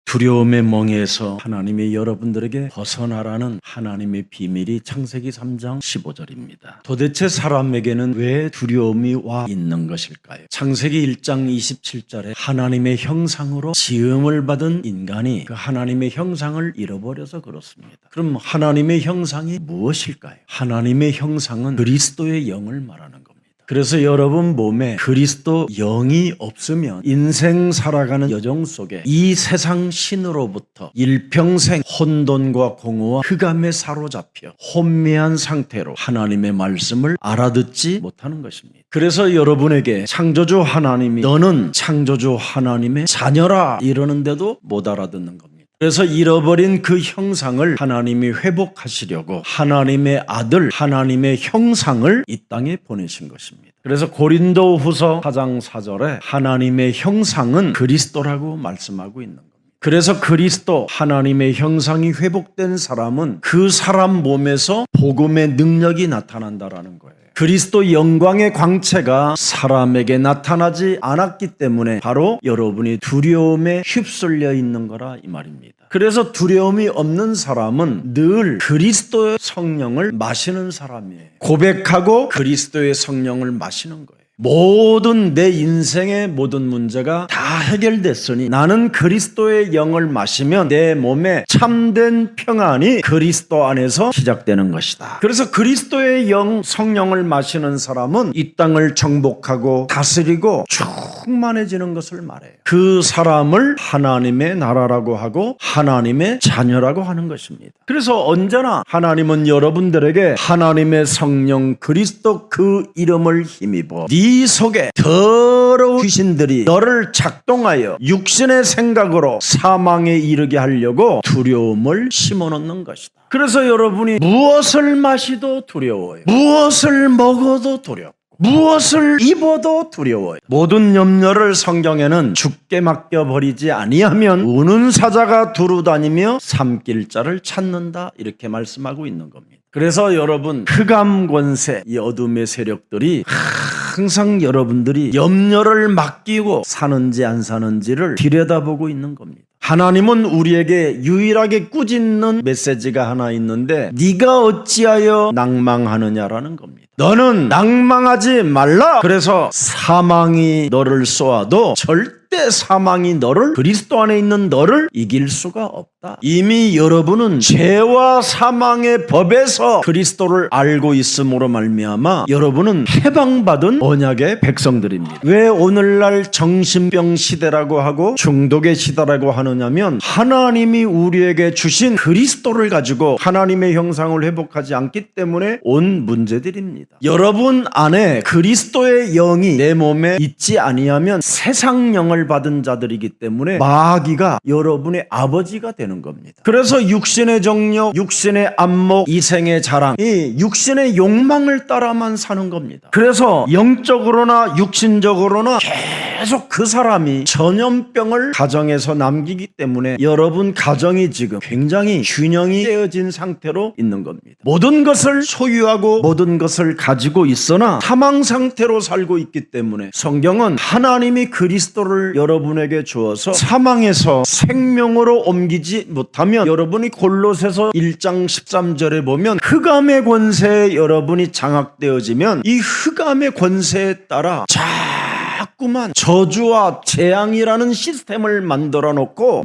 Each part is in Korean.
두려움의 멍에서 하나님이 여러분들에게 벗어나라는 하나님의 비밀이 창세기 3장 15절입니다. 도대체 사람에게는 왜 두려움이 와 있는 것일까요? 창세기 1장 27절에 하나님의 형상으로 지음을 받은 인간이 그 하나님의 형상을 잃어버려서 그렇습니다. 그럼 하나님의 형상이 무엇일까요? 하나님의 형상은 그리스도의 영을 말하는 겁니다. 그래서 여러분 몸에 그리스도 영이 없으면 인생 살아가는 여정 속에 이 세상 신으로부터 일평생 혼돈과 공허와 흑암에 사로잡혀 혼미한 상태로 하나님의 말씀을 알아듣지 못하는 것입니다. 그래서 여러분에게 창조주 하나님이 너는 창조주 하나님의 자녀라 이러는데도 못 알아듣는 겁니다. 그래서 잃어버린 그 형상을 하나님이 회복하시려고 하나님의 아들, 하나님의 형상을 이 땅에 보내신 것입니다. 그래서 고린도후서 4장 4절에 하나님의 형상은 그리스도라고 말씀하고 있는 겁니다. 그래서 그리스도 하나님의 형상이 회복된 사람은 그 사람 몸에서 복음의 능력이 나타난다라는 거예요. 그리스도 영광의 광채가 사람에게 나타나지 않았기 때문에 바로 여러분이 두려움에 휩쓸려 있는 거라 이 말입니다. 그래서 두려움이 없는 사람은 늘 그리스도의 성령을 마시는 사람이에요. 고백하고 그리스도의 성령을 마시는 거예요. 모든 내 인생의 모든 문제가 다 해결됐으니 나는 그리스도의 영을 마시면 내 몸에 참된 평안이 그리스도 안에서 시작되는 것이다. 그래서 그리스도의 영, 성령을 마시는 사람은 이 땅을 정복하고 다스리고 충만해지는 것을 말해요. 그 사람을 하나님의 나라라고 하고 하나님의 자녀라고 하는 것입니다. 그래서 언제나 하나님은 여러분들에게 하나님의 성령 그리스도 그 이름을 힘입어 네 속에 더러운 귀신들이 너를 작동하여 육신의 생각으로 사망에 이르게 하려고 두려움을 심어놓는 것이다. 그래서 여러분이 무엇을 마시도 두려워요. 무엇을 먹어도 두렵고 무엇을 입어도 두려워요. 모든 염려를 성경에는 죽게 맡겨버리지 아니하면 우는 사자가 두루다니며 삼킬 자를 찾는다 이렇게 말씀하고 있는 겁니다. 그래서 여러분 흑암 권세, 이 어둠의 세력들이 항상 여러분들이 염려를 맡기고 사는지 안 사는지를 들여다보고 있는 겁니다. 하나님은 우리에게 유일하게 꾸짖는 메시지가 하나 있는데 네가 어찌하여 낭망하느냐라는 겁니다. 너는 낭망하지 말라. 그래서 사망이 너를 쏘아도 절대 사망이 너를 그리스도 안에 있는 너를 이길 수가 없다. 이미 여러분은 죄와 사망의 법에서 그리스도를 알고 있음으로 말미암아 여러분은 해방받은 언약의 백성들입니다. 왜 오늘날 정신병 시대라고 하고 중독의 시대라고 하느냐면 하나님이 우리에게 주신 그리스도를 가지고 하나님의 형상을 회복하지 않기 때문에 온 문제들입니다. 여러분 안에 그리스도의 영이 내 몸에 있지 아니하면 세상 영을 받은 자들이기 때문에 마귀가 여러분의 아버지가 되는 겁니다. 그래서 육신의 정욕, 육신의 안목, 이생의 자랑, 이 육신의 욕망을 따라만 사는 겁니다. 그래서 영적으로나 육신적으로나 계속 그 사람이 전염병을 가정에서 남기기 때문에 여러분 가정이 지금 굉장히 균형이 깨어진 상태로 있는 겁니다. 모든 것을 소유하고 모든 것을 가지고 있으나 사망 상태로 살고 있기 때문에 성경은 하나님이 그리스도를 여러분에게 주어서 사망에서 생명으로 옮기지 못하면 여러분이 골로새서 1장 13절에 보면 흑암의 권세에 여러분이 장악되어지면 이 흑암의 권세에 따라 자꾸만 저주와 재앙이라는 시스템을 만들어 놓고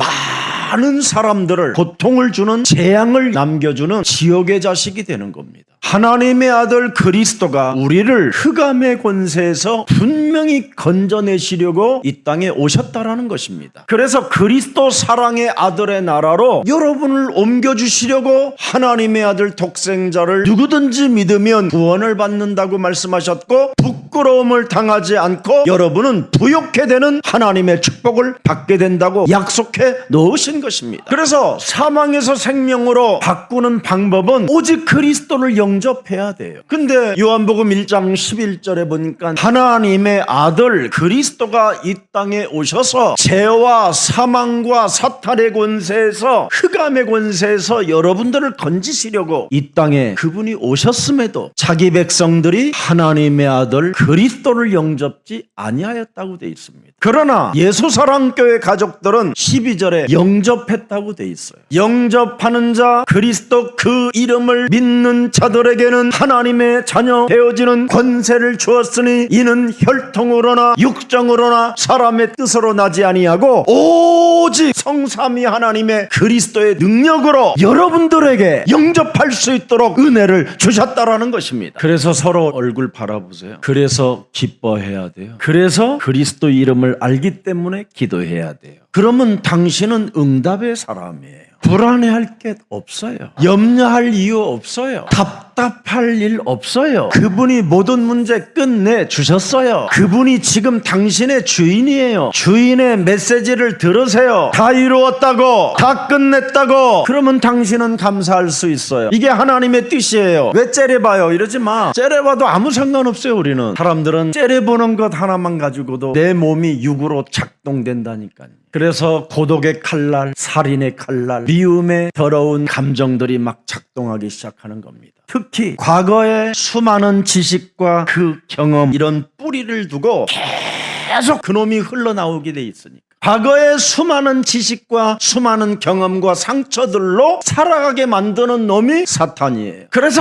많은 사람들을 고통을 주는 재앙을 남겨주는 지옥의 자식이 되는 겁니다. 하나님의 아들 그리스도가 우리를 흑암의 권세에서 분명히 건져내시려고 이 땅에 오셨다라는 것입니다. 그래서 그리스도 사랑의 아들의 나라로 여러분을 옮겨주시려고 하나님의 아들 독생자를 누구든지 믿으면 구원을 받는다고 말씀하셨고 부끄러움을 당하지 않고 여러분은 부욕해 되는 하나님의 축복을 받게 된다고 약속해 놓으신 것입니다. 그래서 사망에서 생명으로 바꾸는 방법은 오직 그리스도를 영접해야 돼요. 근데 요한복음 1장 11절에 보니까 하나님의 아들 그리스도가 이 땅에 오셔서 죄와 사망과 사탄의 권세에서 흑암의 권세에서 여러분들을 건지시려고 이 땅에 그분이 오셨음에도 자기 백성들이 하나님의 아들 그리스도를 영접지 아니하였다고 돼 있습니다. 그러나 예수사랑교회 가족들은 12절에 영접했다고 돼 있어요. 영접하는 자, 그리스도 그 이름을 믿는 자들에게는 하나님의 자녀 되어지는 권세를 주었으니 이는 혈통으로나 육정으로나 사람의 뜻으로 나지 아니하고 오직 성삼위 하나님의 그리스도의 능력으로 여러분들에게 영접할 수 있도록 은혜를 주셨다라는 것입니다. 그래서 서로 얼굴 바라보세요. 그래서 기뻐해야 돼요. 그래서 그리스도 이름을 알기 때문에 기도해야 돼요. 그러면 당신은 응답의 사람이에요. 불안해할 게 없어요. 염려할 이유 없어요. 답답할 일 없어요. 그분이 모든 문제 끝내 주셨어요. 그분이 지금 당신의 주인이에요. 주인의 메시지를 들으세요. 다 이루었다고, 다 끝냈다고. 그러면 당신은 감사할 수 있어요. 이게 하나님의 뜻이에요. 왜 째려봐요? 이러지 마. 째려봐도 아무 상관없어요. 우리는 사람들은 째려보는 것 하나만 가지고도 내 몸이 육으로 작동된다니까요. 그래서 고독의 칼날, 살인의 칼날, 미움의 더러운 감정들이 막 작동하기 시작하는 겁니다. 특히 과거의 수많은 지식과 그 경험, 이런 뿌리를 두고 계속 그놈이 흘러나오게 돼 있으니까. 과거의 수많은 지식과 수많은 경험과 상처들로 살아가게 만드는 놈이 사탄이에요. 그래서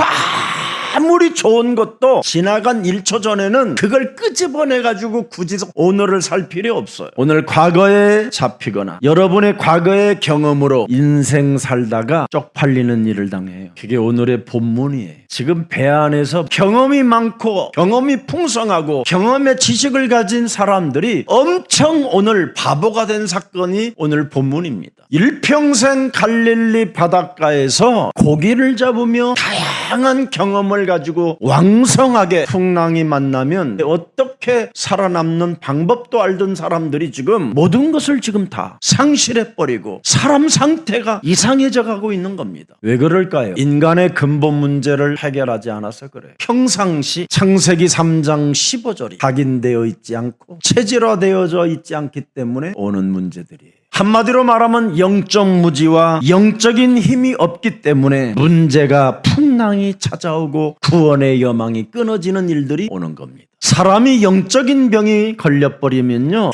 아무리 좋은 것도 지나간 1초 전에는 그걸 끄집어내가지고 굳이 오늘을 살 필요 없어요. 오늘 과거에 잡히거나 여러분의 과거의 경험으로 인생 살다가 쪽팔리는 일을 당해요. 그게 오늘의 본문이에요. 지금 배 안에서 경험이 많고 경험이 풍성하고 경험의 지식을 가진 사람들이 엄청 오늘 바보가 된 사건이 오늘 본문입니다. 일평생 갈릴리 바닷가에서 고기를 잡으며 다양한 경험을 가지고 왕성하게 풍랑이 만나면 어떻게 살아남는 방법도 알던 사람들이 지금 모든 것을 지금 다 상실해버리고 사람 상태가 이상해져 가고 있는 겁니다. 왜 그럴까요? 인간의 근본 문제를 해결하지 않아서 그래요. 평상시 창세기 3장 15절이 각인되어 있지 않고 체질화되어져 있지 않기 때문에 오는 문제들이에요. 한마디로 말하면 영적 무지와 영적인 힘이 없기 때문에 문제가 풍랑이 찾아오고 구원의 여망이 끊어지는 일들이 오는 겁니다. 사람이 영적인 병이 걸려버리면요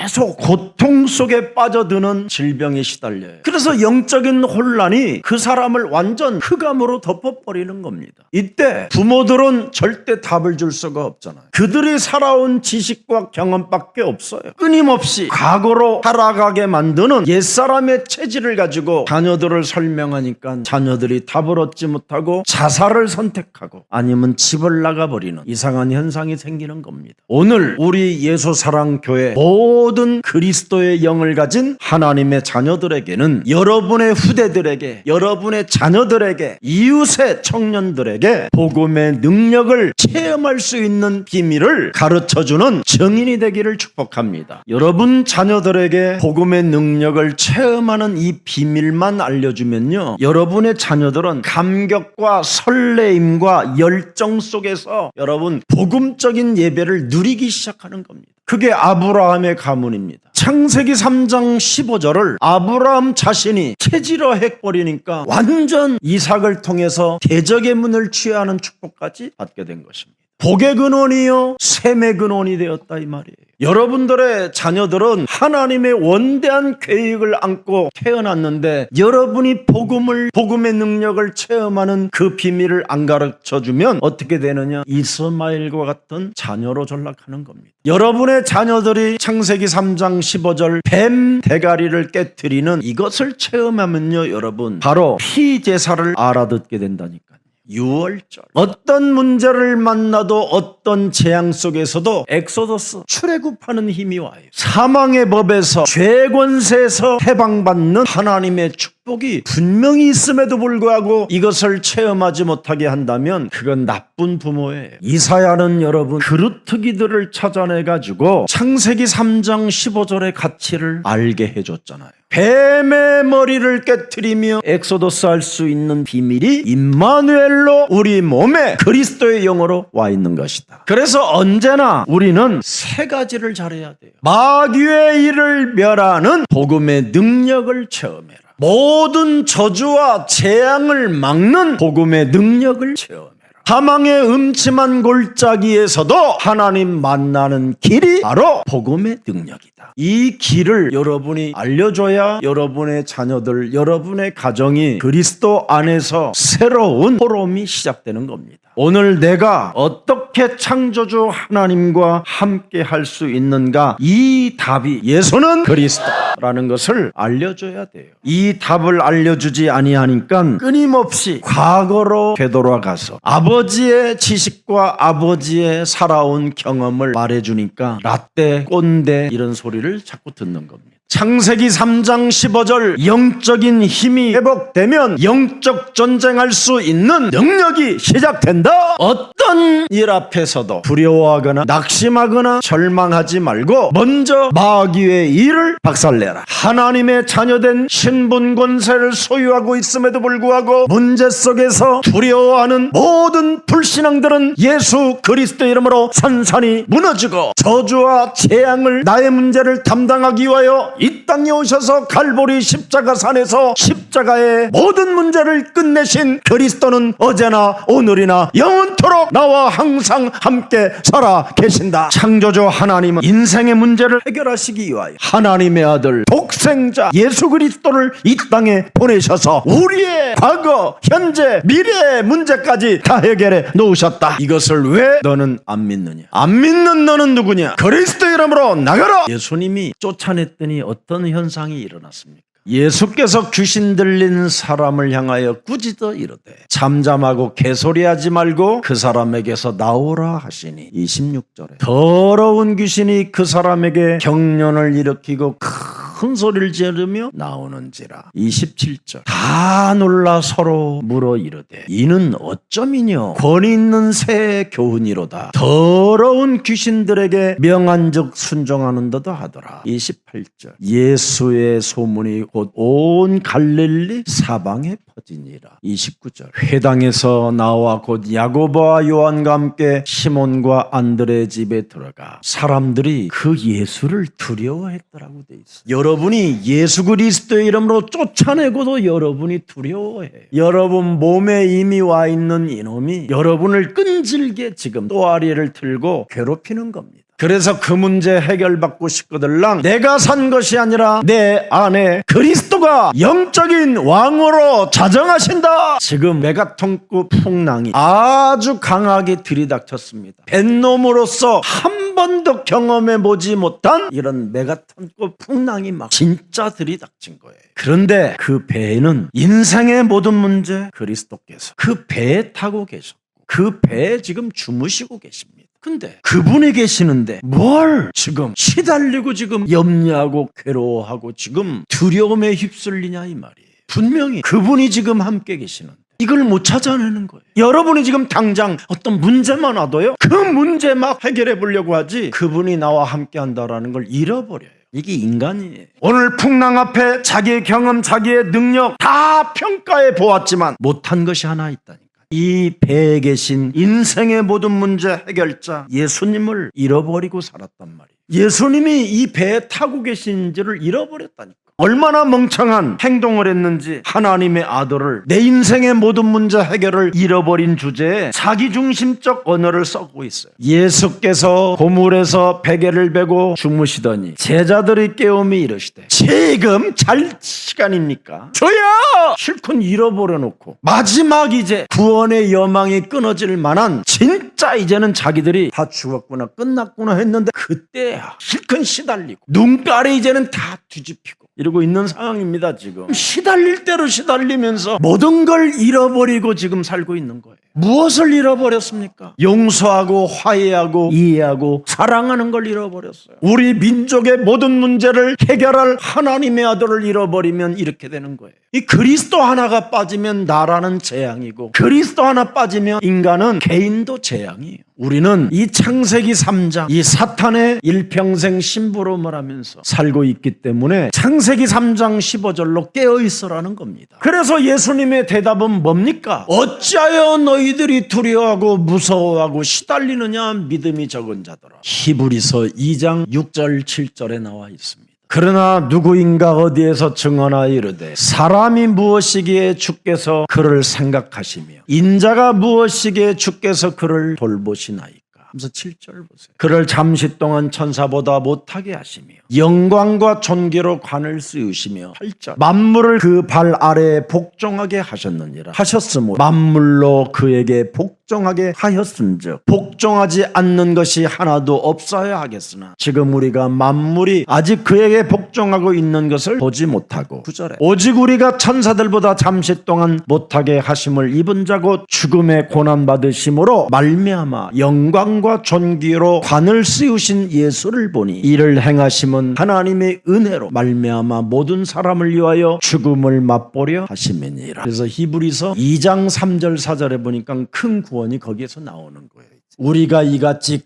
계속 고통 속에 빠져드는 질병에 시달려요. 그래서 영적인 혼란이 그 사람을 완전 흑암으로 덮어버리는 겁니다. 이때 부모들은 절대 답을 줄 수가 없잖아요. 그들이 살아온 지식과 경험밖에 없어요. 끊임없이 과거로 살아가게 만드는 옛사람의 체질을 가지고 자녀들을 설명하니까 자녀들이 답을 얻지 못하고 자살을 선택하고 아니면 집을 나가버리는 이상한 현상이 생기는 겁니다. 오늘 우리 예수사랑교회 모든 그리스도의 영을 가진 하나님의 자녀들에게는 여러분의 후대들에게, 여러분의 자녀들에게, 이웃의 청년들에게 복음의 능력을 체험할 수 있는 비밀을 가르쳐주는 증인이 되기를 축복합니다. 여러분 자녀들에게 복음의 능력을 체험하는 이 비밀만 알려주면요 여러분의 자녀들은 감격과 설레임과 열정 속에서 여러분 복음적인 예배를 누리기 시작하는 겁니다. 그게 아브라함의 가문입니다. 창세기 3장 15절을 아브라함 자신이 체질화해버리니까 완전 이삭을 통해서 대적의 문을 취하는 축복까지 받게 된 것입니다. 복의 근원이요 샘의 근원이 되었다 이 말이에요. 여러분들의 자녀들은 하나님의 원대한 계획을 안고 태어났는데 여러분이 복음의 능력을 체험하는 그 비밀을 안 가르쳐주면 어떻게 되느냐? 이스마엘과 같은 자녀로 전락하는 겁니다. 여러분의 자녀들이 창세기 3장 15절 뱀 대가리를 깨트리는 이것을 체험하면요 여러분 바로 피제사를 알아듣게 된다니까요. 6월절 어떤 문제를 만나도 어떤 재앙 속에서도 엑소더스 출애굽하는 힘이 와요. 사망의 법에서 죄 권세에서 해방받는 하나님의 축복이 분명히 있음에도 불구하고 이것을 체험하지 못하게 한다면 그건 나쁜 부모예요. 이사야는 여러분 그루터기들을 찾아내가지고 창세기 3장 15절의 가치를 알게 해줬잖아요. 뱀의 머리를 깨트리며 엑소더스 할 수 있는 비밀이 임마누엘로 우리 몸에 그리스도의 영으로 와 있는 것이다. 그래서 언제나 우리는 세 가지를 잘해야 돼요. 마귀의 일을 멸하는 복음의 능력을 체험해라. 모든 저주와 재앙을 막는 복음의 능력을 체험해라. 사망의 음침한 골짜기에서도 하나님 만나는 길이 바로 복음의 능력이다. 이 길을 여러분이 알려줘야 여러분의 자녀들, 여러분의 가정이 그리스도 안에서 새로운 포럼이 시작되는 겁니다. 오늘 내가 어떻게 창조주 하나님과 함께 할 수 있는가? 이 답이 예수는 그리스도라는 것을 알려줘야 돼요. 이 답을 알려주지 아니하니까 끊임없이 과거로 되돌아가서 아버지의 지식과 아버지의 살아온 경험을 말해주니까 라떼, 꼰대 이런 소리를 자꾸 듣는 겁니다. 창세기 3장 15절 영적인 힘이 회복되면 영적 전쟁할 수 있는 능력이 시작된다. 어떤 일 앞에서도 두려워하거나 낙심하거나 절망하지 말고 먼저 마귀의 일을 박살내라. 하나님의 자녀된 신분 권세를 소유하고 있음에도 불구하고 문제 속에서 두려워하는 모든 불신앙들은 예수 그리스도의 이름으로 산산이 무너지고 저주와 재앙을 나의 문제를 담당하기 위하여 이 땅에 오셔서 갈보리 십자가산에서 십자가의 모든 문제를 끝내신 그리스도는 어제나 오늘이나 영원토록 나와 항상 함께 살아 계신다. 창조주 하나님은 인생의 문제를 해결하시기 위하여 하나님의 아들 독생자 예수 그리스도를 이 땅에 보내셔서 우리의 과거, 현재, 미래의 문제까지 다 해결해 놓으셨다. 이것을 왜 너는 안 믿느냐? 안 믿는 너는 누구냐? 그리스도 이름으로 나가라. 예수님이 쫓아냈더니 어떤 현상이 일어났습니까? 예수께서 귀신 들린 사람을 향하여 꾸짖어 이르되 잠잠하고 개소리하지 말고 그 사람에게서 나오라 하시니 26절에 더러운 귀신이 그 사람에게 경련을 일으키고 큰 소리를 지르며 나오는지라. 27절 다 놀라 서로 물어 이르되 이는 어쩌미뇨 권위 있는 새 교훈이로다. 더러운 귀신들에게 명한즉 순종하는도다 하더라. 28절 예수의 소문이 곧 온 갈릴리 사방에 퍼지니라. 29절 회당에서 나와 곧 야고보와 요한과 함께 시몬과 안드레 집에 들어가 사람들이 그 예수를 두려워했더라고 돼 있어. 여러분이 예수 그리스도의 이름으로 쫓아내고도 여러분이 두려워해. 여러분 몸에 이미 와 있는 이놈이 여러분을 끈질게 지금 또아리를 틀고 괴롭히는 겁니다. 그래서 그 문제 해결받고 싶거들랑 내가 산 것이 아니라 내 안에 그리스도가 영적인 왕으로 자정하신다. 지금 메가톤급 풍랑이 아주 강하게 들이닥쳤습니다. 뱃놈으로서 한 번도 경험해 보지 못한 이런 메가톤급 풍랑이 막 진짜 들이닥친 거예요. 그런데 그 배에는 인생의 모든 문제 그리스도께서 그 배에 타고 계셨고 그 배에 지금 주무시고 계십니다. 근데 그분이 계시는데 뭘 지금 시달리고 지금 염려하고 괴로워하고 지금 두려움에 휩쓸리냐 이 말이에요. 분명히 그분이 지금 함께 계시는데 이걸 못 찾아내는 거예요. 여러분이 지금 당장 어떤 문제만 와도요 그 문제 막 해결해 보려고 하지 그분이 나와 함께 한다라는 걸 잃어버려요. 이게 인간이에요. 오늘 풍랑 앞에 자기의 경험, 자기의 능력 다 평가해 보았지만 못한 것이 하나 있다니까. 이 배에 계신 인생의 모든 문제 해결자 예수님을 잃어버리고 살았단 말이에요. 예수님이 이 배에 타고 계신지를 잃어버렸다니까. 얼마나 멍청한 행동을 했는지 하나님의 아들을 내 인생의 모든 문제 해결을 잃어버린 주제에 자기중심적 언어를 쓰고 있어요. 예수께서 고물에서 베개를 베고 주무시더니 제자들이 깨우미 이르시되 지금 잘 시간입니까? 저야! 실컷 잃어버려 놓고 마지막 이제 구원의 여망이 끊어질 만한 진짜 이제는 자기들이 다 죽었구나 끝났구나 했는데 그때야 실컷 시달리고 눈깔이 이제는 다 뒤집히고 이러고 있는 상황입니다. 지금 시달릴 대로 시달리면서 모든 걸 잃어버리고 지금 살고 있는 거예요. 무엇을 잃어버렸습니까? 용서하고 화해하고 이해하고 사랑하는 걸 잃어버렸어요. 우리 민족의 모든 문제를 해결할 하나님의 아들을 잃어버리면 이렇게 되는 거예요. 이 그리스도 하나가 빠지면 나라는 재앙이고 그리스도 하나 빠지면 인간은 개인도 재앙이에요. 우리는 이 창세기 3장 이 사탄의 일평생 심부름을 하면서 살고 있기 때문에 창세기 3장 15절로 깨어있으라는 겁니다. 그래서 예수님의 대답은 뭡니까? 어찌하여 너희들이 두려워하고 무서워하고 시달리느냐 믿음이 적은 자들아. 히브리서 2장 6절 7절에 나와 있습니다. 그러나 누구인가 어디에서 증언하여 이르되 사람이 무엇이기에 주께서 그를 생각하시며 인자가 무엇이기에 주께서 그를 돌보시나이까. 하면서 7절 보세요. 그를 잠시 동안 천사보다 못하게 하시며 영광과 존귀로 관을 씌우시며 8절 만물을 그 발 아래에 복종하게 하셨느니라. 하셨으므로 만물로 그에게 복종하게 하였은즉 복종하지 않는 것이 하나도 없어야 하겠으나 지금 우리가 만물이 아직 그에게 복종하고 있는 것을 보지 못하고 9절에 오직 우리가 천사들보다 잠시 동안 못하게 하심을 입은 자고 죽음의 고난 받으심으로 말미암아 영광과 존귀로 관을 씌우신 예수를 보니 이를 행하심은 하나님의 은혜로 말미암아 모든 사람을 위하여 죽음을 맛보려 하심이니라. 그래서 히브리서 2장 3절 4절에 보니까 큰 구원이 거기에서 나오는 거예요. 우리가 이같이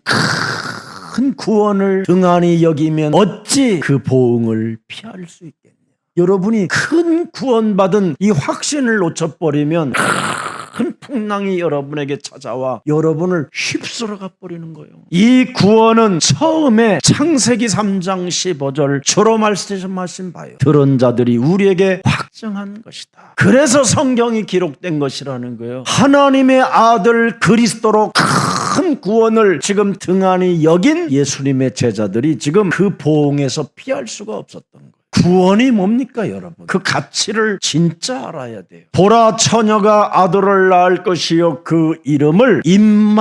큰 구원을 등한히 여기면 어찌 그 보응을 피할 수 있겠냐. 여러분이 큰 구원받은 이 확신을 놓쳐버리면 큰 풍랑이 여러분에게 찾아와 여러분을 휩쓸어가 버리는 거예요. 이 구원은 처음에 창세기 3장 15절 주로 말씀하신 바요. 들은 자들이 우리에게 확증한 것이다. 그래서 성경이 기록된 것이라는 거예요. 하나님의 아들 그리스도로 큰 구원을 지금 등한히 여긴 예수님의 제자들이 지금 그 보응에서 피할 수가 없었던 거예요. 구원이 뭡니까 여러분? 그 가치를 진짜 알아야 돼요. 보라 처녀가 아들을 낳을 것이요 그 이름을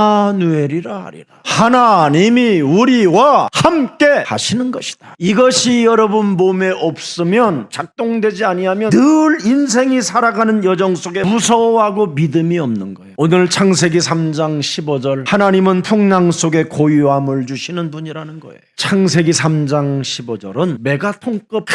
임마누엘이라 하리라. 하나님이 우리와 함께 하시는 것이다. 이것이 여러분 몸에 없으면 작동되지 아니하면 늘 인생이 살아가는 여정 속에 무서워하고 믿음이 없는 거예요. 오늘 창세기 3장 15절 하나님은 풍랑 속에 고요함을 주시는 분이라는 거예요. 창세기 3장 15절은 메가톤급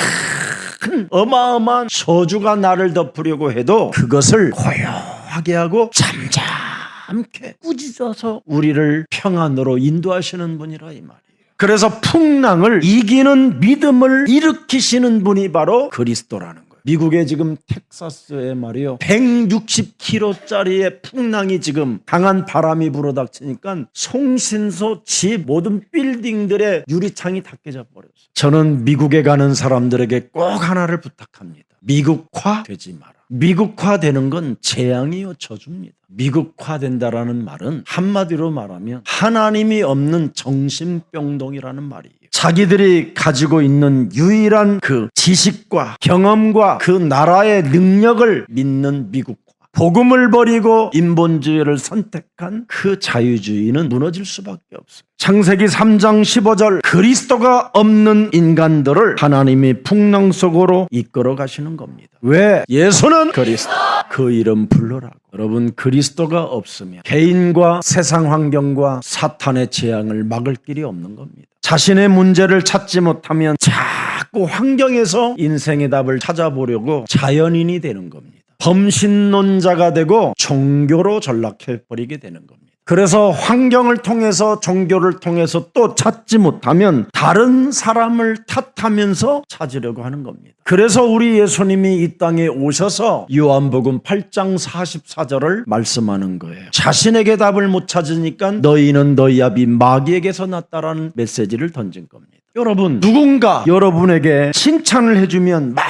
큰 어마어마한 저주가 나를 덮으려고 해도 그것을 고요하게 하고 잠잠케 꾸짖어서 우리를 평안으로 인도하시는 분이라 이 말이에요. 그래서 풍랑을 이기는 믿음을 일으키시는 분이 바로 그리스도라는 거예요. 미국의 지금 텍사스에 말이요 160km짜리의 풍랑이 지금 강한 바람이 불어닥치니까 송신소 집 모든 빌딩들의 유리창이 다 깨져버렸어요. 저는 미국에 가는 사람들에게 꼭 하나를 부탁합니다. 미국화 되지 마라. 미국화되는 건 재앙이요 저주입니다. 미국화된다라는 말은 한마디로 말하면 하나님이 없는 정신병동이라는 말이에요. 자기들이 가지고 있는 유일한 그 지식과 경험과 그 나라의 능력을 믿는 미국화. 복음을 버리고 인본주의를 선택한 그 자유주의는 무너질 수밖에 없어요. 창세기 3장 15절 그리스도가 없는 인간들을 하나님이 풍랑 속으로 이끌어 가시는 겁니다. 왜? 예수는 그리스도. 그 이름 부르라고. 여러분 그리스도가 없으면 개인과 세상 환경과 사탄의 재앙을 막을 길이 없는 겁니다. 자신의 문제를 찾지 못하면 자꾸 환경에서 인생의 답을 찾아보려고 자연인이 되는 겁니다. 범신론자가 되고 종교로 전락해버리게 되는 겁니다. 그래서 환경을 통해서 종교를 통해서 또 찾지 못하면 다른 사람을 탓하면서 찾으려고 하는 겁니다. 그래서 우리 예수님이 이 땅에 오셔서 요한복음 8장 44절을 말씀하는 거예요. 자신에게 답을 못 찾으니까 너희는 너희 아비 마귀에게서 났다라는 메시지를 던진 겁니다. 여러분 누군가 여러분에게 칭찬을 해주면 막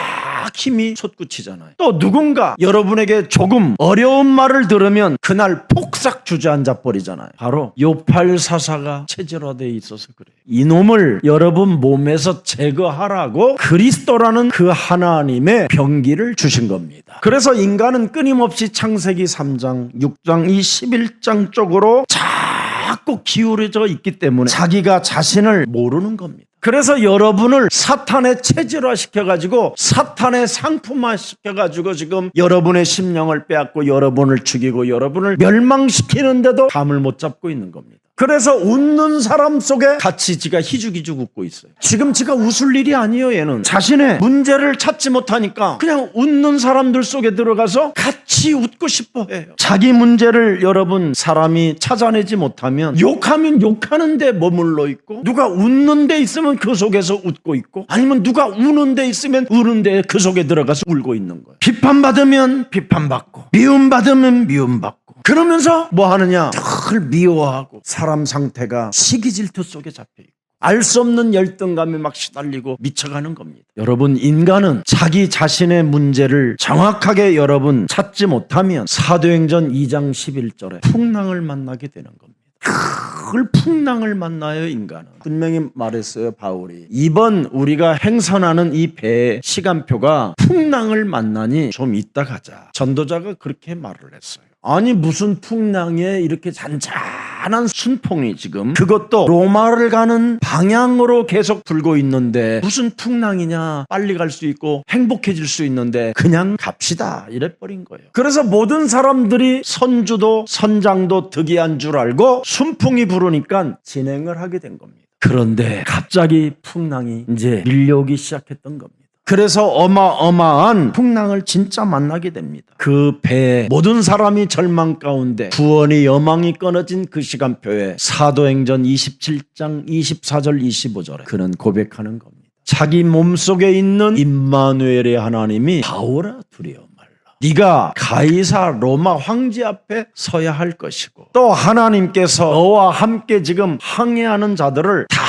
힘이 솟구치잖아요. 또 누군가 여러분에게 조금 어려운 말을 들으면 그날 폭삭 주저앉아 버리잖아요. 바로 요팔사사가 체질화되어 있어서 그래요. 이놈을 여러분 몸에서 제거하라고 그리스도라는 그 하나님의 병기를 주신 겁니다. 그래서 인간은 끊임없이 창세기 3장 6장 이 11장 쪽으로 자꾸 기울어져 있기 때문에 자기가 자신을 모르는 겁니다. 그래서 여러분을 사탄의 체질화 시켜가지고 사탄의 상품화 시켜가지고 지금 여러분의 심령을 빼앗고 여러분을 죽이고 여러분을 멸망시키는데도 감을 못 잡고 있는 겁니다. 그래서 웃는 사람 속에 같이 지가 희죽희죽 웃고 있어요. 지금 지가 웃을 일이 아니에요. 얘는 자신의 문제를 찾지 못하니까 그냥 웃는 사람들 속에 들어가서 같이 웃고 싶어 해요. 자기 문제를 여러분 사람이 찾아내지 못하면 욕하면 욕하는 데 머물러 있고 누가 웃는 데 있으면 그 속에서 웃고 있고 아니면 누가 우는 데 있으면 우는 데 그 속에 들어가서 울고 있는 거예요. 비판받으면 비판받고 미움받으면 미움받고 그러면서 뭐 하느냐? 늘 미워하고 사람 상태가 시기 질투 속에 잡혀있고 알 수 없는 열등감에 막 시달리고 미쳐가는 겁니다. 여러분, 인간은 자기 자신의 문제를 정확하게 여러분 찾지 못하면 사도행전 2장 11절에 풍랑을 만나게 되는 겁니다. 그 풍랑을 만나요. 인간은 분명히 말했어요. 바울이 이번 우리가 행선하는 이 배의 시간표가 풍랑을 만나니 좀 이따 가자. 전도자가 그렇게 말을 했어요. 아니 무슨 풍랑에 이렇게 잔잔한 순풍이 지금 그것도 로마를 가는 방향으로 계속 불고 있는데 무슨 풍랑이냐. 빨리 갈 수 있고 행복해질 수 있는데 그냥 갑시다 이래버린 거예요. 그래서 모든 사람들이 선주도 선장도 득이한 줄 알고 순풍이 부르니까 진행을 하게 된 겁니다. 그런데 갑자기 풍랑이 이제 밀려오기 시작했던 겁니다. 그래서 어마어마한 풍랑을 진짜 만나게 됩니다. 그 배에 모든 사람이 절망 가운데 구원의 여망이 끊어진 그 시간표에 사도행전 27장 24절 25절에 그는 고백하는 겁니다. 자기 몸속에 있는 임마누엘의 하나님이 바울아 두려워 말라. 네가 가이사 로마 황제 앞에 서야 할 것이고 또 하나님께서 너와 함께 지금 항해하는 자들을 다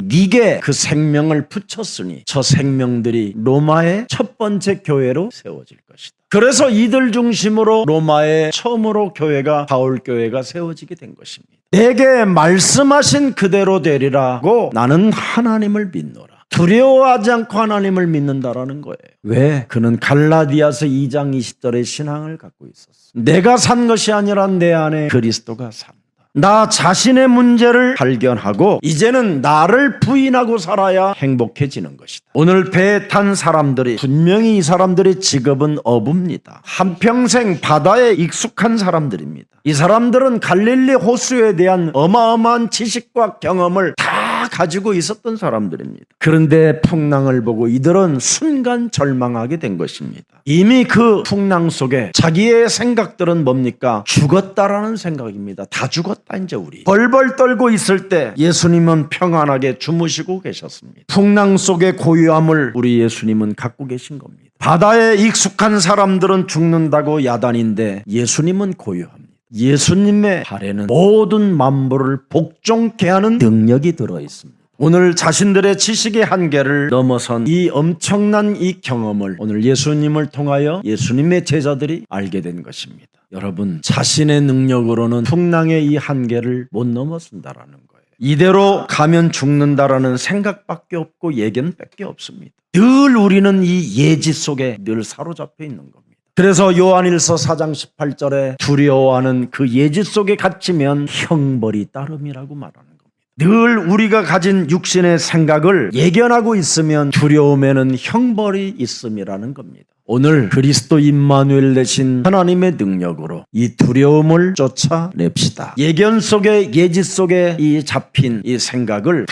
네게 그 생명을 붙였으니 저 생명들이 로마의 첫 번째 교회로 세워질 것이다. 그래서 이들 중심으로 로마의 처음으로 교회가 바울 교회가 세워지게 된 것입니다. 내게 말씀하신 그대로 되리라고 나는 하나님을 믿노라. 두려워하지 않고 하나님을 믿는다라는 거예요. 왜? 그는 갈라디아서 2장 20절의 신앙을 갖고 있었어. 내가 산 것이 아니라 내 안에 그리스도가 산다. 나 자신의 문제를 발견하고 이제는 나를 부인하고 살아야 행복해지는 것이다. 오늘 배에 탄 사람들이 분명히 이 사람들의 직업은 어부입니다. 한평생 바다에 익숙한 사람들입니다. 이 사람들은 갈릴리 호수에 대한 어마어마한 지식과 경험을 다 가지고 있었던 사람들입니다. 그런데 풍랑을 보고 이들은 순간 절망하게 된 것입니다. 이미 그 풍랑 속에 자기의 생각들은 뭡니까? 죽었다라는 생각입니다. 다 죽었다 이제 우리. 벌벌 떨고 있을 때 예수님은 평안하게 주무시고 계셨습니다. 풍랑 속의 고요함을 우리 예수님은 갖고 계신 겁니다. 바다에 익숙한 사람들은 죽는다고 야단인데 예수님은 고요합니다. 예수님의 발에는 모든 만물을 복종케 하는 능력이 들어 있습니다. 오늘 자신들의 지식의 한계를 넘어선 이 엄청난 이 경험을 오늘 예수님을 통하여 예수님의 제자들이 알게 된 것입니다. 여러분, 자신의 능력으로는 풍랑의 이 한계를 못 넘어선다라는 거예요. 이대로 가면 죽는다라는 생각밖에 없고 예견밖에 없습니다. 늘 우리는 이 예지 속에 늘 사로잡혀 있는 겁니다. 그래서 요한일서 4장 18절에 두려워하는 그 예지 속에 갇히면 형벌이 따름이라고 말하는 겁니다. 늘 우리가 가진 육신의 생각을 예견하고 있으면 두려움에는 형벌이 있음이라는 겁니다. 오늘 그리스도 임마누엘 되신 하나님의 능력으로 이 두려움을 쫓아냅시다. 예견 속에 예지 속에 이 잡힌 이 생각을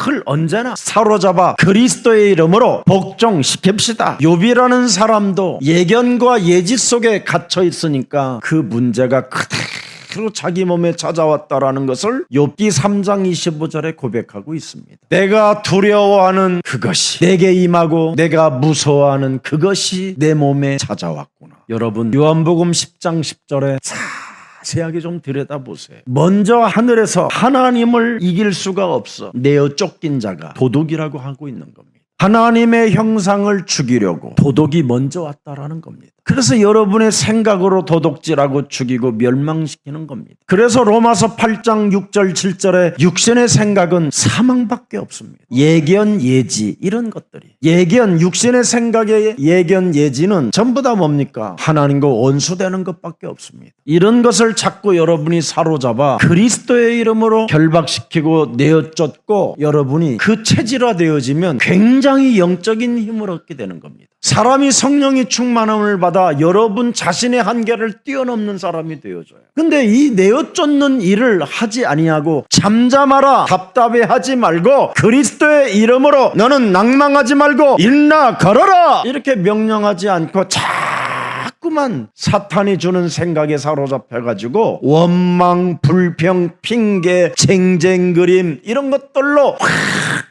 늘 언제나 사로잡아 그리스도의 이름으로 복종시킵시다. 욥이라는 사람도 예견과 예지 속에 갇혀 있으니까 그 문제가 그대로 자기 몸에 찾아왔다라는 것을 욥기 3장 25절에 고백하고 있습니다. 내가 두려워하는 그것이 내게 임하고 내가 무서워하는 그것이 내 몸에 찾아왔구나. 여러분, 요한복음 10장 10절에 자세하게 좀 들여다보세요. 먼저 하늘에서 하나님을 이길 수가 없어 내어 쫓긴 자가 도둑이라고 하고 있는 겁니다. 하나님의 형상을 죽이려고 도둑이 먼저 왔다라는 겁니다. 그래서 여러분의 생각으로 도둑질하고 죽이고 멸망시키는 겁니다. 그래서 로마서 8장 6절 7절에 육신의 생각은 사망밖에 없습니다. 예견 예지 이런 것들이 예견 육신의 생각의 예견 예지는 전부 다 뭡니까? 하나님과 원수되는 것밖에 없습니다. 이런 것을 자꾸 여러분이 사로잡아 그리스도의 이름으로 결박시키고 내어쫓고 여러분이 그 체질화되어지면 굉장히 영적인 힘을 얻게 되는 겁니다. 사람이 성령의 충만함을 받아 여러분 자신의 한계를 뛰어넘는 사람이 되어져요. 근데 이 내어쫓는 일을 하지 아니하고 잠잠하라 답답해하지 말고 그리스도의 이름으로 너는 낭망하지 말고 일나 걸어라 이렇게 명령하지 않고 자꾸만 사탄이 주는 생각에 사로잡혀가지고 원망, 불평, 핑계, 쟁쟁그림 이런 것들로 확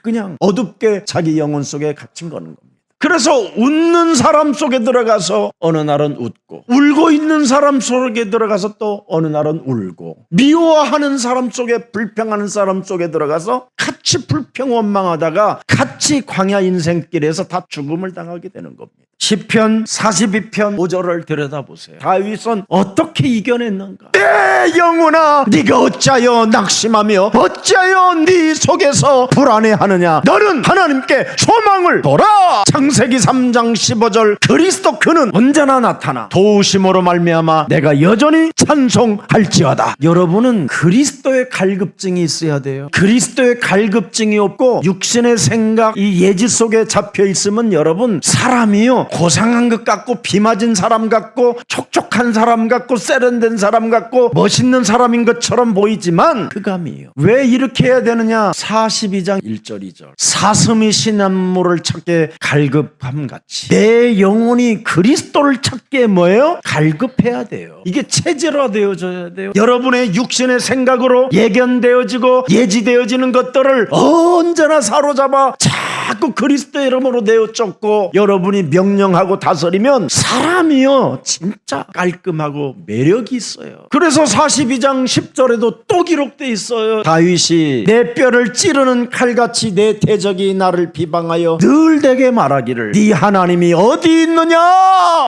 그냥 어둡게 자기 영혼 속에 갇힌 거는 겁니다. 그래서 웃는 사람 속에 들어가서 어느 날은 웃고, 울고 있는 사람 속에 들어가서 또 어느 날은 울고, 미워하는 사람 속에, 불평하는 사람 속에 들어가서 같이 불평 원망하다가 같이 광야 인생길에서 다 죽음을 당하게 되는 겁니다. 시편 42편 5절을 들여다보세요. 다윗은 어떻게 이겨냈는가? 내 영혼아, 네가 어찌하여 낙심하며 어찌하여 네 속에서 불안해하느냐? 너는 하나님께 소망을 둬라. 창세기 3장 15절, 그리스도 그는 언제나 나타나 도우심으로 말미암아 내가 여전히 찬송할지어다. 여러분은 그리스도의 갈급증이 있어야 돼요. 그리스도의 갈급증이 없고 육신의 생각, 이 예지 속에 잡혀 있으면 여러분, 사람이요, 고상한 것 같고 비 맞은 사람 같고 촉촉한 사람 같고 세련된 사람 같고 멋있는 사람인 것처럼 보이지만 흑암이에요. 왜 이렇게 해야 되느냐? 42장 1절 2절, 사슴이 시냇물을 찾게 갈급함 같이 내 영혼이 그리스도를 찾게 뭐예요? 갈급해야 돼요. 이게 체질화되어져야 돼요. 여러분의 육신의 생각으로 예견되어지고 예지되어지는 것들을 언제나 사로잡아 자꾸 그리스도의 이름으로 내어쫓고 여러분이 명령하고 다스리면 사람이요, 진짜 깔끔하고 매력이 있어요. 그래서 42장 10절에도 또 기록되어 있어요. 다윗이 내 뼈를 찌르는 칼같이 내 대적이 나를 비방하여 늘 내게 말하기를 네 하나님이 어디 있느냐?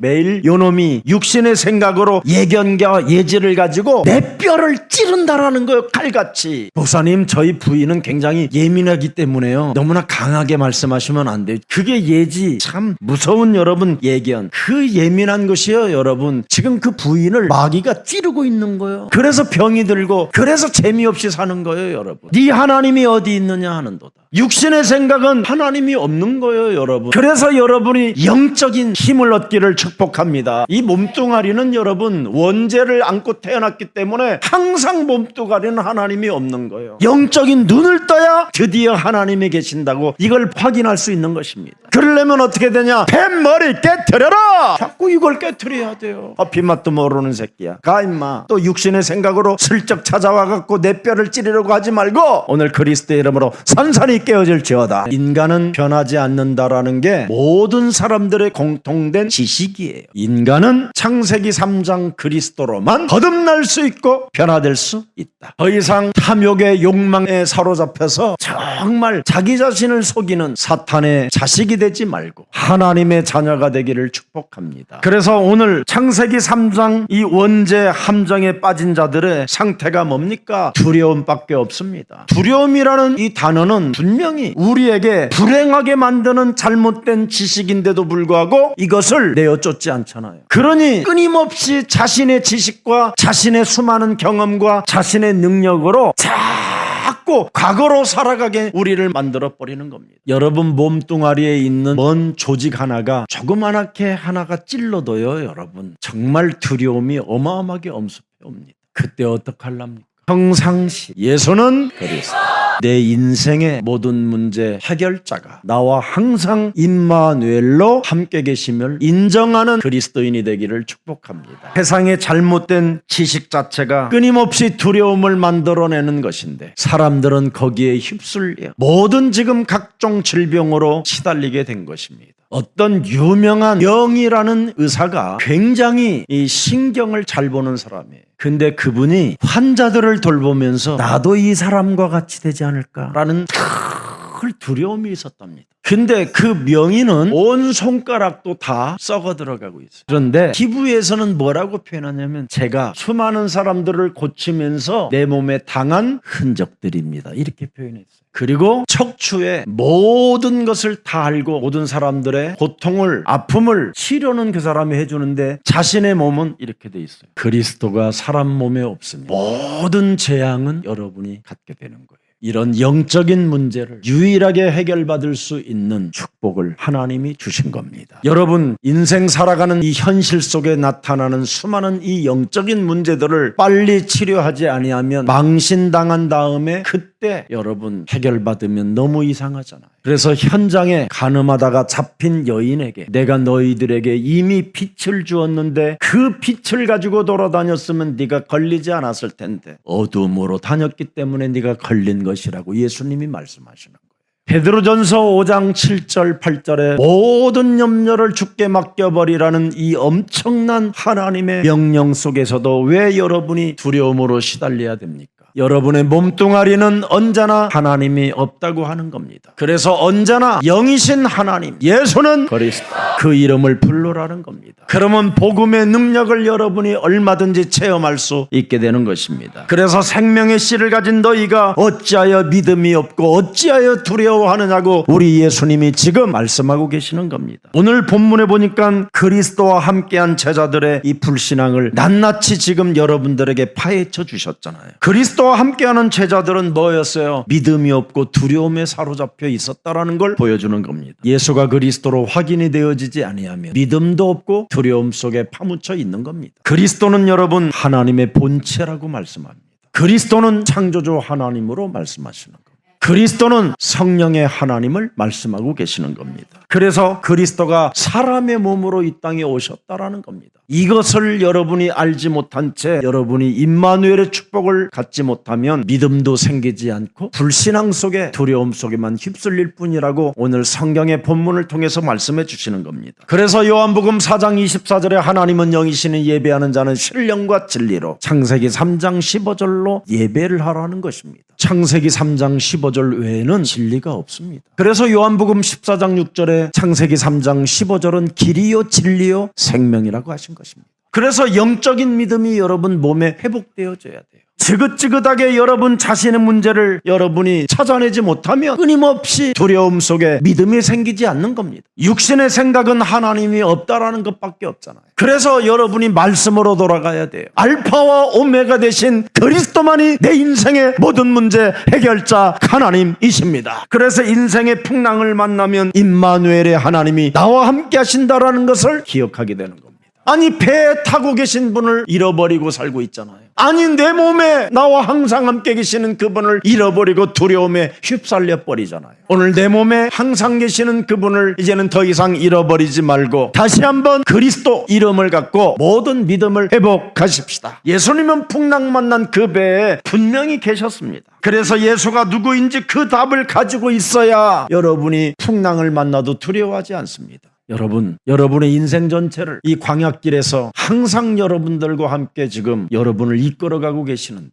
매일 요놈이 육신의 생각으로 예견과 예지를 가지고 내 뼈를 찌른다라는 거예요. 칼같이. 목사님, 저희 부인은 굉장히 예민하기 때문에요, 너무나 강하게 말씀하시면 안 돼요. 그게 예지, 참 무서운 여러분 예견. 그 예민한 것이요, 여러분, 지금 그 부인을 마귀가 찌르고 있는 거예요. 그래서 병이 들고, 그래서 재미없이 사는 거예요. 여러분, 네 하나님이 어디 있느냐 하는도다. 육신의 생각은 하나님이 없는 거예요. 여러분, 그래서 여러분이 영적인 힘을 얻기를 축복합니다. 이 몸뚱아리는 여러분 원죄를 안고 태어났기 때문에 항상 몸뚱아리는 하나님이 없는 거예요. 영적인 눈을 떠야 드디어 하나님이 계신다고 이걸 확인할 수 있는 것입니다. 그러려면 어떻게 되냐? 뱀머리 깨트려라. 자꾸 이걸 깨트려야 돼요. 커피맛도 모르는 새끼야, 가 임마. 또 육신의 생각으로 슬쩍 찾아와갖고 내 뼈를 찌르려고 하지 말고 오늘 그리스도의 이름으로 산산히 깨어질지어다. 인간은 변하지 않는다라는 게 모든 사람들의 공통된 지식이에요. 인간은 창세기 3장 그리스도로만 거듭날 수 있고 변화될 수 있다. 더 이상 탐욕의 욕망에 사로잡혀서 정말 자기 자신을 속이는 사탄의 자식이 되지 말고 하나님의 자녀가 되기를 축복합니다. 그래서 오늘 창세기 3장 이 원죄 함정에 빠진 자들의 상태가 뭡니까? 두려움밖에 없습니다. 두려움이라는 이 단어는 분명히 우리에게 불행하게 만드는 잘못된 지식인데도 불구하고 이것을 내어쫓지 않잖아요. 그러니 끊임없이 자신의 지식과 자신의 수많은 경험과 자신의 능력으로 자꾸 과거로 살아가게 우리를 만들어버리는 겁니다. 여러분 몸뚱아리에 있는 먼 조직 하나가 조그만하게 하나가 찔러도요, 여러분 정말 두려움이 어마어마하게 엄습해옵니다. 그때 어떡하랍니까? 평상시 예수는 그리스도, 내 인생의 모든 문제 해결자가 나와 항상 임마누엘로 함께 계심을 인정하는 그리스도인이 되기를 축복합니다. 세상의 잘못된 지식 자체가 끊임없이 두려움을 만들어내는 것인데 사람들은 거기에 휩쓸려 모든 지금 각종 질병으로 시달리게 된 것입니다. 어떤 유명한 영이라는 의사가 굉장히 이 신경을 잘 보는 사람이에요. 근데 그분이 환자들을 돌보면서 나도 이 사람과 같이 되지 않을까라는 큰 두려움이 있었답니다. 근데 그 명의는 온 손가락도 다 썩어 들어가고 있어요. 그런데 기부에서는 뭐라고 표현하냐면 제가 수많은 사람들을 고치면서 내 몸에 당한 흔적들입니다, 이렇게 표현했어요. 그리고 척추에 모든 것을 다 알고 모든 사람들의 고통을, 아픔을 치료는 그 사람이 해주는데 자신의 몸은 이렇게 돼 있어요. 그리스도가 사람 몸에 없습니다. 모든 재앙은 여러분이 갖게 되는 거예요. 이런 영적인 문제를 유일하게 해결받을 수 있는 축복을 하나님이 주신 겁니다. 여러분 인생 살아가는 이 현실 속에 나타나는 수많은 이 영적인 문제들을 빨리 치료하지 아니하면 망신당한 다음에 그때 여러분 해결받으면 너무 이상하잖아요. 그래서 현장에 가늠하다가 잡힌 여인에게 내가 너희들에게 이미 빛을 주었는데 그 빛을 가지고 돌아다녔으면 네가 걸리지 않았을 텐데 어둠으로 다녔기 때문에 네가 걸린 것이라고 예수님이 말씀하시는 거예요. 베드로전서 5장 7절 8절에 모든 염려를 주께 맡겨버리라는 이 엄청난 하나님의 명령 속에서도 왜 여러분이 두려움으로 시달려야 됩니까? 여러분의 몸뚱아리는 언제나 하나님이 없다고 하는 겁니다. 그래서 언제나 영이신 하나님, 예수는 그리스도, 그 이름을 부르라는 겁니다. 그러면 복음의 능력을 여러분이 얼마든지 체험할 수 있게 되는 것입니다. 그래서 생명의 씨를 가진 너희가 어찌하여 믿음이 없고 어찌하여 두려워하느냐고 우리 예수님이 지금 말씀하고 계시는 겁니다. 오늘 본문에 보니까 그리스도와 함께한 제자들의 이 불신앙을 낱낱이 지금 여러분들에게 파헤쳐 주셨잖아요. 그리스도와 함께하는 제자들은 뭐였어요? 믿음이 없고 두려움에 사로잡혀 있었다라는 걸 보여주는 겁니다. 예수가 그리스도로 확인이 되어지지 아니하면 믿음도 없고 두려움 속에 파묻혀 있는 겁니다. 그리스도는 여러분 하나님의 본체라고 말씀합니다. 그리스도는 창조주 하나님으로 말씀하시는 겁니다. 그리스도는 성령의 하나님을 말씀하고 계시는 겁니다. 그래서 그리스도가 사람의 몸으로 이 땅에 오셨다라는 겁니다. 이것을 여러분이 알지 못한 채 여러분이 임마누엘의 축복을 갖지 못하면 믿음도 생기지 않고 불신앙 속에 두려움 속에만 휩쓸릴 뿐이라고 오늘 성경의 본문을 통해서 말씀해 주시는 겁니다. 그래서 요한복음 4장 24절에 하나님은 영이시니 예배하는 자는 신령과 진리로 창세기 3장 15절로 예배를 하라는 것입니다. 창세기 3장 15절 외에는 진리가 없습니다. 그래서 요한복음 14장 6절에 창세기 3장 15절은 길이요 진리요 생명이라고 하신 것입니다. 그래서 영적인 믿음이 여러분 몸에 회복되어져야 돼요. 지긋지긋하게 여러분 자신의 문제를 여러분이 찾아내지 못하면 끊임없이 두려움 속에 믿음이 생기지 않는 겁니다. 육신의 생각은 하나님이 없다라는 것밖에 없잖아요. 그래서 여러분이 말씀으로 돌아가야 돼요. 알파와 오메가 되신 그리스도만이 내 인생의 모든 문제 해결자 하나님이십니다. 그래서 인생의 풍랑을 만나면 임마누엘의 하나님이 나와 함께 하신다라는 것을 기억하게 되는 겁니다. 아니 배에 타고 계신 분을 잃어버리고 살고 있잖아요. 아니 내 몸에 나와 항상 함께 계시는 그분을 잃어버리고 두려움에 휩쓸려 버리잖아요. 오늘 내 몸에 항상 계시는 그분을 이제는 더 이상 잃어버리지 말고 다시 한번 그리스도 이름을 갖고 모든 믿음을 회복하십시다. 예수님은 풍랑 만난 그 배에 분명히 계셨습니다. 그래서 예수가 누구인지 그 답을 가지고 있어야 여러분이 풍랑을 만나도 두려워하지 않습니다. 여러분, 여러분의 인생 전체를 이 광야길에서 항상 여러분들과 함께 지금 여러분을 이끌어가고 계시는데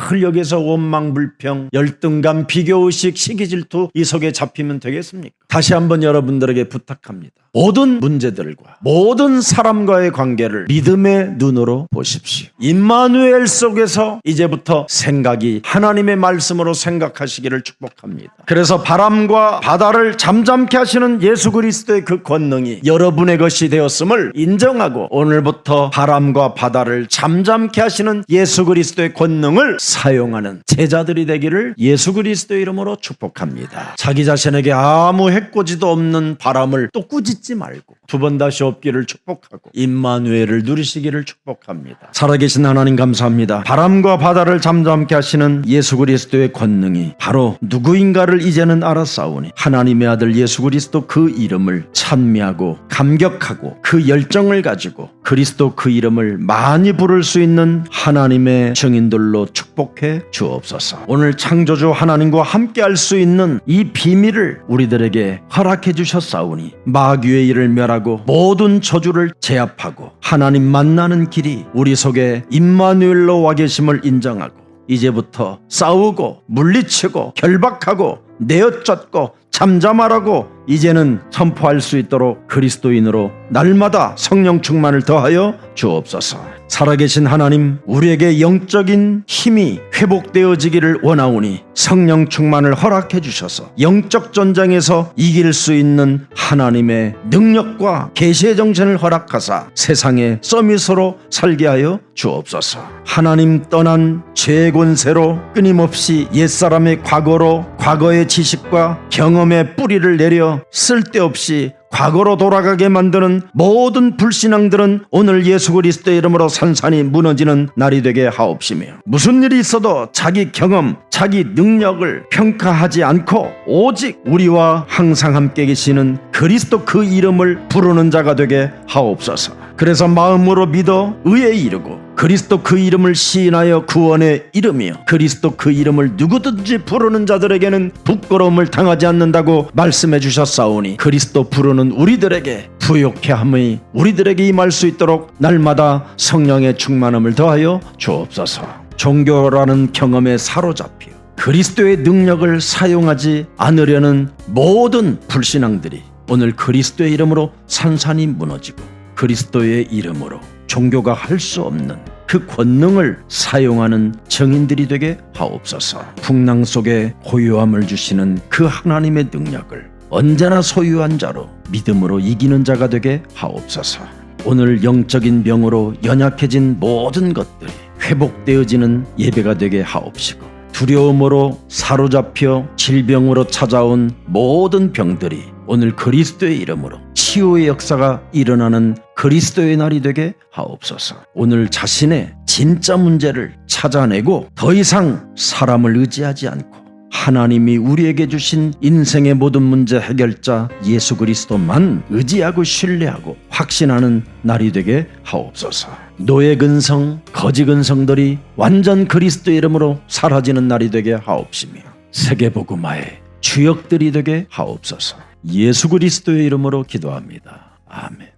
늘 여기서 원망, 불평, 열등감, 비교의식, 시기질투 이 속에 잡히면 되겠습니까? 다시 한번 여러분들에게 부탁합니다. 모든 문제들과 모든 사람과의 관계를 믿음의 눈으로 보십시오. 임마누엘 속에서 이제부터 생각이 하나님의 말씀으로 생각하시기를 축복합니다. 그래서 바람과 바다를 잠잠케 하시는 예수 그리스도의 그 권능이 여러분의 것이 되었음을 인정하고 오늘부터 바람과 바다를 잠잠케 하시는 예수 그리스도의 권능을 사용하는 제자들이 되기를 예수 그리스도의 이름으로 축복합니다. 자기 자신에게 아무 해코지도 없는 바람을 또 꾸짖지 말고 두 번 다시 없기를 축복하고 임마누엘을 누리시기를 축복합니다. 살아계신 하나님 감사합니다. 바람과 바다를 잠잠케 하시는 예수 그리스도의 권능이 바로 누구인가를 이제는 알았사오니 하나님의 아들 예수 그리스도 그 이름을 찬미하고 감격하고 그 열정을 가지고 그리스도 그 이름을 많이 부를 수 있는 하나님의 증인들로 축복해 주옵소서. 오늘 창조주 하나님과 함께 할 수 있는 이 비밀을 우리들에게 허락해 주셨사오니 마귀의 일을 멸하고 모든 저주를 제압하고 하나님 만나는 길이 우리 속에 임마누엘로 와 계심을 인정하고 이제부터 싸우고 물리치고 결박하고 내어쫓고 잠잠하라고 이제는 선포할 수 있도록 그리스도인으로 날마다 성령 충만을 더하여 주옵소서. 살아계신 하나님, 우리에게 영적인 힘이 회복되어지기를 원하오니 성령 충만을 허락해 주셔서 영적 전쟁에서 이길 수 있는 하나님의 능력과 계시의 정신을 허락하사 세상의 서밋으로 살게 하여 주옵소서. 하나님 떠난 죄의 권세로 끊임없이 옛사람의 과거로 과거의 지식과 경험의 뿌리를 내려 쓸데없이 과거로 돌아가게 만드는 모든 불신앙들은 오늘 예수 그리스도의 이름으로 산산이 무너지는 날이 되게 하옵시며 무슨 일이 있어도 자기 경험, 자기 능력을 평가하지 않고 오직 우리와 항상 함께 계시는 그리스도 그 이름을 부르는 자가 되게 하옵소서. 그래서 마음으로 믿어 의에 이르고 그리스도 그 이름을 시인하여 구원의 이름이요 그리스도 그 이름을 누구든지 부르는 자들에게는 부끄러움을 당하지 않는다고 말씀해 주셨사오니 그리스도 부르는 우리들에게 부욕해 함이 우리들에게 임할 수 있도록 날마다 성령의 충만함을 더하여 주옵소서. 종교라는 경험에 사로잡혀 그리스도의 능력을 사용하지 않으려는 모든 불신앙들이 오늘 그리스도의 이름으로 산산이 무너지고 그리스도의 이름으로 종교가 할 수 없는 그 권능을 사용하는 증인들이 되게 하옵소서. 풍랑 속에 고요함을 주시는 그 하나님의 능력을 언제나 소유한 자로 믿음으로 이기는 자가 되게 하옵소서. 오늘 영적인 병으로 연약해진 모든 것들이 회복되어지는 예배가 되게 하옵시고 두려움으로 사로잡혀 질병으로 찾아온 모든 병들이 오늘 그리스도의 이름으로 치유의 역사가 일어나는 그리스도의 날이 되게 하옵소서. 오늘 자신의 진짜 문제를 찾아내고 더 이상 사람을 의지하지 않고 하나님이 우리에게 주신 인생의 모든 문제 해결자 예수 그리스도만 의지하고 신뢰하고 확신하는 날이 되게 하옵소서. 노예 근성, 거지 근성들이 완전 그리스도 이름으로 사라지는 날이 되게 하옵시며 세계복음화의 주역들이 되게 하옵소서. 예수 그리스도의 이름으로 기도합니다. 아멘.